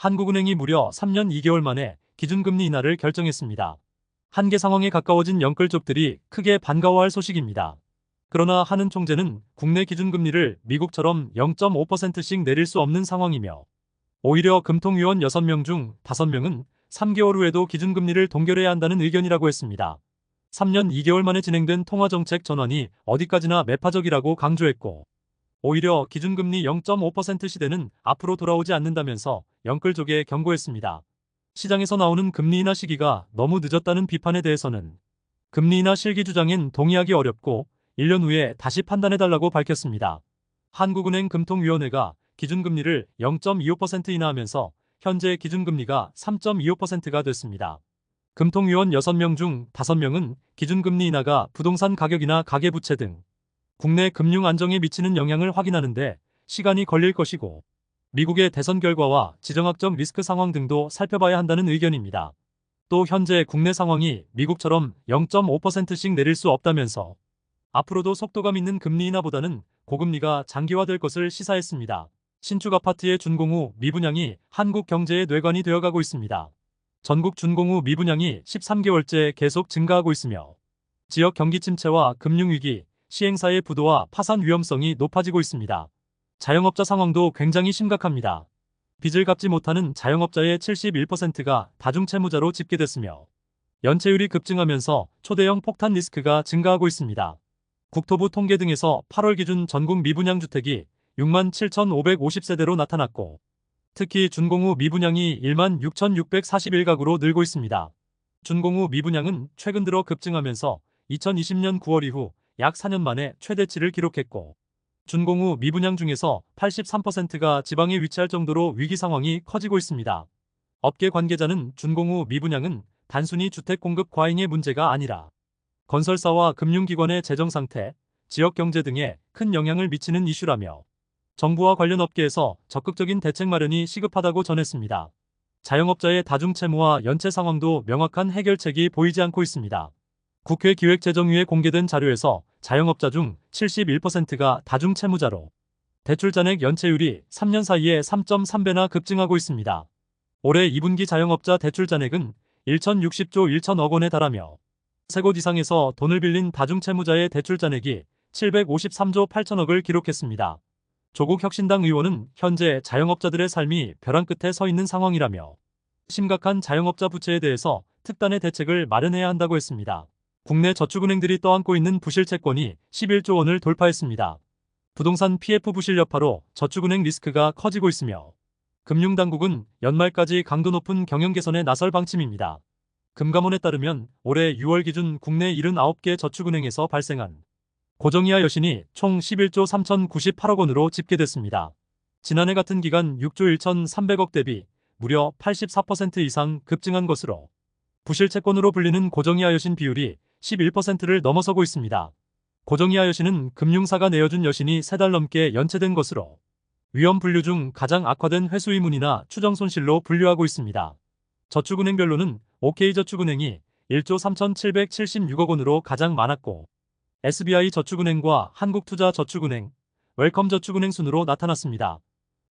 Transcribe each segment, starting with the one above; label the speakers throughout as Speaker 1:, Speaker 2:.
Speaker 1: 한국은행이 무려 3년 2개월 만에 기준금리 인하를 결정했습니다. 한계 상황에 가까워진 영끌족들이 크게 반가워할 소식입니다. 그러나 하는 총재는 국내 기준금리를 미국처럼 0.5%씩 내릴 수 없는 상황이며 오히려 금통위원 6명 중 5명은 3개월 후에도 기준금리를 동결해야 한다는 의견이라고 했습니다. 3년 2개월 만에 진행된 통화정책 전환이 어디까지나 매파적이라고 강조했고 오히려 기준금리 0.5% 시대는 앞으로 돌아오지 않는다면서 영끌족에 경고했습니다. 시장에서 나오는 금리 인하 시기가 너무 늦었다는 비판에 대해서는 금리 인하 실기 주장엔 동의하기 어렵고 1년 후에 다시 판단해달라고 밝혔습니다. 한국은행 금통위원회가 기준금리를 0.25% 인하하면서 현재 기준금리가 3.25%가 됐습니다. 금통위원 6명 중 5명은 기준금리 인하가 부동산 가격이나 가계부채 등 국내 금융 안정에 미치는 영향을 확인하는데 시간이 걸릴 것이고 미국의 대선 결과와 지정학적 리스크 상황 등도 살펴봐야 한다는 의견입니다. 또 현재 국내 상황이 미국처럼 0.5%씩 내릴 수 없다면서 앞으로도 속도감 있는 금리 인하보다는 고금리가 장기화될 것을 시사했습니다. 신축 아파트의 준공후 미분양이 한국 경제의 뇌관이 되어가고 있습니다. 전국 준공후 미분양이 13개월째 계속 증가하고 있으며 지역 경기 침체와 금융위기, 시행사의 부도와 파산 위험성이 높아지고 있습니다. 자영업자 상황도 굉장히 심각합니다. 빚을 갚지 못하는 자영업자의 71%가 다중채무자로 집계됐으며 연체율이 급증하면서 초대형 폭탄 리스크가 증가하고 있습니다. 국토부 통계 등에서 8월 기준 전국 미분양 주택이 67,550세대로 나타났고 특히 준공후 미분양이 16,641가구로 늘고 있습니다. 준공후 미분양은 최근 들어 급증하면서 2020년 9월 이후 약 4년 만에 최대치를 기록했고 준공후 미분양 중에서 83%가 지방에 위치할 정도로 위기 상황이 커지고 있습니다. 업계 관계자는 준공후 미분양은 단순히 주택 공급 과잉의 문제가 아니라 건설사와 금융기관의 재정 상태, 지역 경제 등에 큰 영향을 미치는 이슈라며 정부와 관련 업계에서 적극적인 대책 마련이 시급하다고 전했습니다. 자영업자의 다중채무와 연체 상황도 명확한 해결책이 보이지 않고 있습니다. 국회 기획재정위에 공개된 자료에서 자영업자 중 71%가 다중채무자로 대출 잔액 연체율이 3년 사이에 3.3배나 급증하고 있습니다. 올해 2분기 자영업자 대출 잔액은 1,060조 1천억 원에 달하며 3곳 이상에서 돈을 빌린 다중채무자의 대출 잔액이 753조 8천억을 기록했습니다. 조국 혁신당 의원은 현재 자영업자들의 삶이 벼랑 끝에 서 있는 상황이라며 심각한 자영업자 부채에 대해서 특단의 대책을 마련해야 한다고 했습니다. 국내 저축은행들이 떠안고 있는 부실 채권이 11조 원을 돌파했습니다. 부동산 PF 부실 여파로 저축은행 리스크가 커지고 있으며 금융당국은 연말까지 강도 높은 경영 개선에 나설 방침입니다. 금감원에 따르면 올해 6월 기준 국내 79개 저축은행에서 발생한 고정이하 여신이 총 11조 3,098억 원으로 집계됐습니다. 지난해 같은 기간 6조 1,300억 대비 무려 84% 이상 급증한 것으로 부실 채권으로 불리는 고정이하 여신 비율이 11%를 넘어서고 있습니다. 고정이하 여신은 금융사가 내어준 여신이 3달 넘게 연체된 것으로 위험 분류 중 가장 악화된 회수 의문이나 추정 손실로 분류하고 있습니다. 저축은행별로는 OK저축은행이 1조 3,776억 원으로 가장 많았고 SBI저축은행과 한국투자저축은행, 웰컴저축은행 순으로 나타났습니다.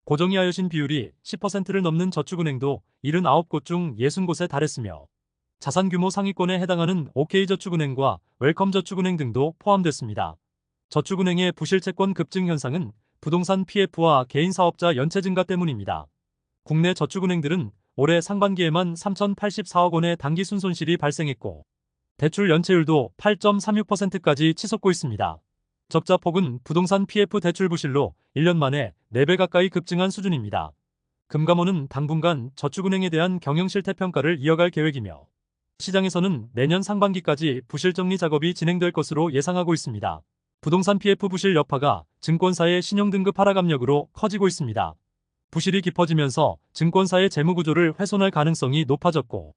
Speaker 1: 고정이하 여신 비율이 10%를 넘는 저축은행도 79곳 중 60곳에 달했으며 자산 규모 상위권에 해당하는 OK저축은행과 웰컴저축은행 등도 포함됐습니다. 저축은행의 부실채권 급증 현상은 부동산 PF와 개인사업자 연체 증가 때문입니다. 국내 저축은행들은 올해 상반기에만 3,084억 원의 단기 순손실이 발생했고 대출 연체율도 8.36%까지 치솟고 있습니다. 적자폭은 부동산 PF 대출 부실로 1년 만에 4배 가까이 급증한 수준입니다. 금감원은 당분간 저축은행에 대한 경영실태 평가를 이어갈 계획이며 시장에서는 내년 상반기까지 부실 정리 작업이 진행될 것으로 예상하고 있습니다. 부동산 PF 부실 여파가 증권사의 신용등급 하락 압력으로 커지고 있습니다. 부실이 깊어지면서 증권사의 재무구조를 훼손할 가능성이 높아졌고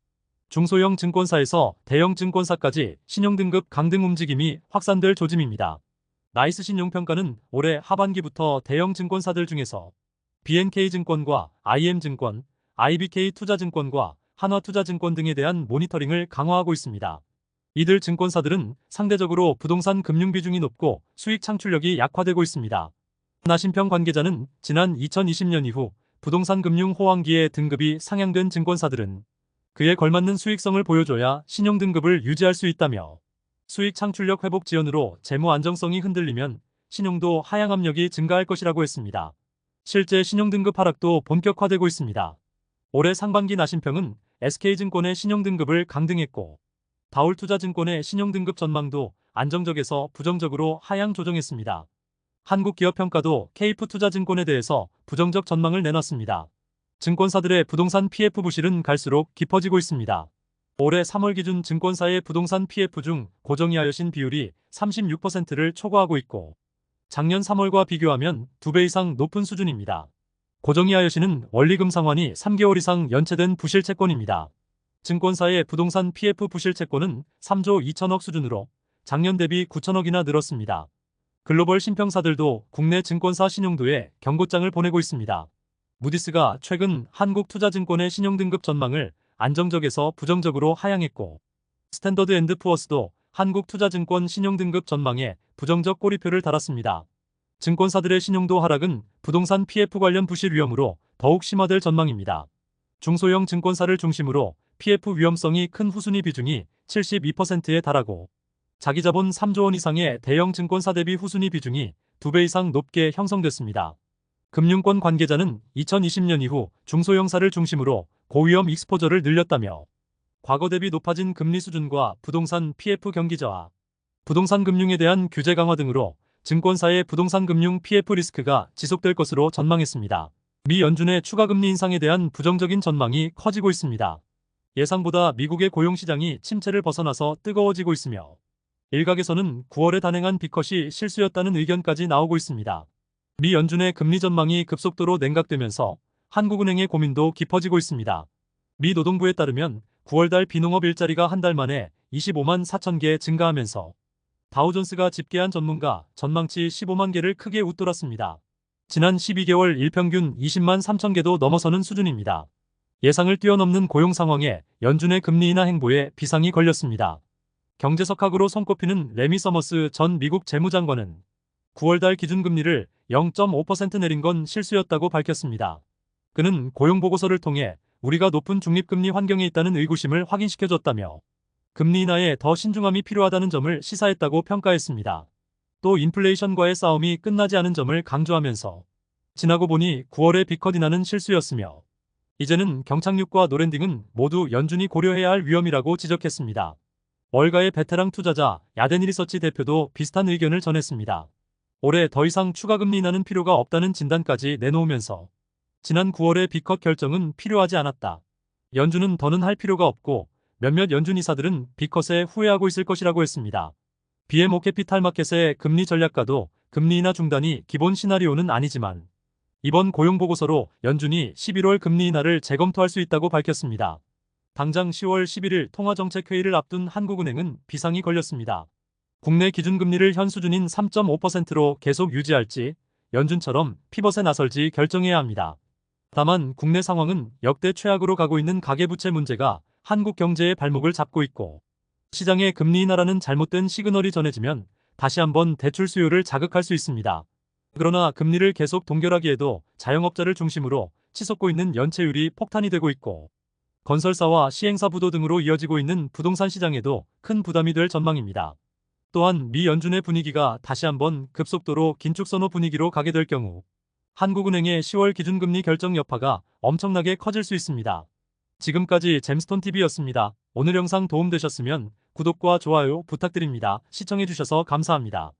Speaker 1: 중소형 증권사에서 대형 증권사까지 신용등급 강등 움직임이 확산될 조짐입니다. 나이스 신용평가는 올해 하반기부터 대형 증권사들 중에서 BNK증권과 IM증권, IBK투자증권과 한화투자증권 등에 대한 모니터링을 강화하고 있습니다. 이들 증권사들은 상대적으로 부동산 금융 비중이 높고 수익 창출력이 약화되고 있습니다. 나신평 관계자는 지난 2020년 이후 부동산 금융 호황기에 등급이 상향된 증권사들은 그에 걸맞는 수익성을 보여줘야 신용 등급을 유지할 수 있다며 수익 창출력 회복 지연으로 재무 안정성이 흔들리면 신용도 하향 압력이 증가할 것이라고 했습니다. 실제 신용 등급 하락도 본격화되고 있습니다. 올해 상반기 나신평은 SK증권의 신용 등급을 강등했고 다올투자증권의 신용 등급 전망도 안정적에서 부정적으로 하향 조정했습니다. 한국기업평가도 KF투자증권에 대해서 부정적 전망을 내놨습니다. 증권사들의 부동산 PF 부실은 갈수록 깊어지고 있습니다. 올해 3월 기준 증권사의 부동산 PF 중 고정이하여신 비율이 36%를 초과하고 있고 작년 3월과 비교하면 2배 이상 높은 수준입니다. 고정이하여신은 원리금 상환이 3개월 이상 연체된 부실채권입니다. 증권사의 부동산 PF 부실채권은 3조 2천억 수준으로 작년 대비 9천억이나 늘었습니다. 글로벌 신평사들도 국내 증권사 신용도에 경고장을 보내고 있습니다. 무디스가 최근 한국투자증권의 신용등급 전망을 안정적에서 부정적으로 하향했고 스탠더드앤드푸어스도 한국투자증권 신용등급 전망에 부정적 꼬리표를 달았습니다. 증권사들의 신용도 하락은 부동산 PF 관련 부실 위험으로 더욱 심화될 전망입니다. 중소형 증권사를 중심으로 PF 위험성이 큰 후순위 비중이 72%에 달하고 자기자본 3조 원 이상의 대형 증권사 대비 후순위 비중이 2배 이상 높게 형성됐습니다. 금융권 관계자는 2020년 이후 중소형사를 중심으로 고위험 익스포저를 늘렸다며 과거 대비 높아진 금리 수준과 부동산 PF 경기저하, 부동산 금융에 대한 규제 강화 등으로 증권사의 부동산 금융 PF 리스크가 지속될 것으로 전망했습니다. 미 연준의 추가 금리 인상에 대한 부정적인 전망이 커지고 있습니다. 예상보다 미국의 고용시장이 침체를 벗어나서 뜨거워지고 있으며 일각에서는 9월에 단행한 빅컷이 실수였다는 의견까지 나오고 있습니다. 미 연준의 금리 전망이 급속도로 냉각되면서 한국은행의 고민도 깊어지고 있습니다. 미 노동부에 따르면 9월달 비농업 일자리가 한 달 만에 25만 4천 개 증가하면서 다우존스가 집계한 전문가 전망치 15만 개를 크게 웃돌았습니다. 지난 12개월 일평균 20만 3천 개도 넘어서는 수준입니다. 예상을 뛰어넘는 고용 상황에 연준의 금리 인하 행보에 비상이 걸렸습니다. 경제석학으로 손꼽히는 레미 서머스 전 미국 재무장관은 9월달 기준금리를 0.5% 내린 건 실수였다고 밝혔습니다. 그는 고용보고서를 통해 우리가 높은 중립금리 환경에 있다는 의구심을 확인시켜줬다며 금리 인하에 더 신중함이 필요하다는 점을 시사했다고 평가했습니다. 또 인플레이션과의 싸움이 끝나지 않은 점을 강조하면서 지나고 보니 9월의 빅컷 인하는 실수였으며 이제는 경착륙과 노랜딩은 모두 연준이 고려해야 할 위험이라고 지적했습니다. 월가의 베테랑 투자자 야데니 리서치 대표도 비슷한 의견을 전했습니다. 올해 더 이상 추가 금리 인하는 필요가 없다는 진단까지 내놓으면서 지난 9월의 빅컷 결정은 필요하지 않았다. 연준은 더는 할 필요가 없고 몇몇 연준 이사들은 빅컷에 후회하고 있을 것이라고 했습니다. BMO 캐피탈 마켓의 금리 전략가도 금리 인하 중단이 기본 시나리오는 아니지만 이번 고용보고서로 연준이 11월 금리 인하를 재검토할 수 있다고 밝혔습니다. 당장 10월 11일 통화정책회의를 앞둔 한국은행은 비상이 걸렸습니다. 국내 기준금리를 현 수준인 3.5%로 계속 유지할지 연준처럼 피벗에 나설지 결정해야 합니다. 다만 국내 상황은 역대 최악으로 가고 있는 가계부채 문제가 한국 경제의 발목을 잡고 있고 시장에 금리 인하라는 잘못된 시그널이 전해지면 다시 한번 대출 수요를 자극할 수 있습니다. 그러나 금리를 계속 동결하기에도 자영업자를 중심으로 치솟고 있는 연체율이 폭탄이 되고 있고 건설사와 시행사 부도 등으로 이어지고 있는 부동산 시장에도 큰 부담이 될 전망입니다. 또한 미 연준의 분위기가 다시 한번 급속도로 긴축선호 분위기로 가게 될 경우 한국은행의 10월 기준금리 결정 여파가 엄청나게 커질 수 있습니다. 지금까지 잼스톤TV였습니다. 오늘 영상 도움되셨으면 구독과 좋아요 부탁드립니다. 시청해주셔서 감사합니다.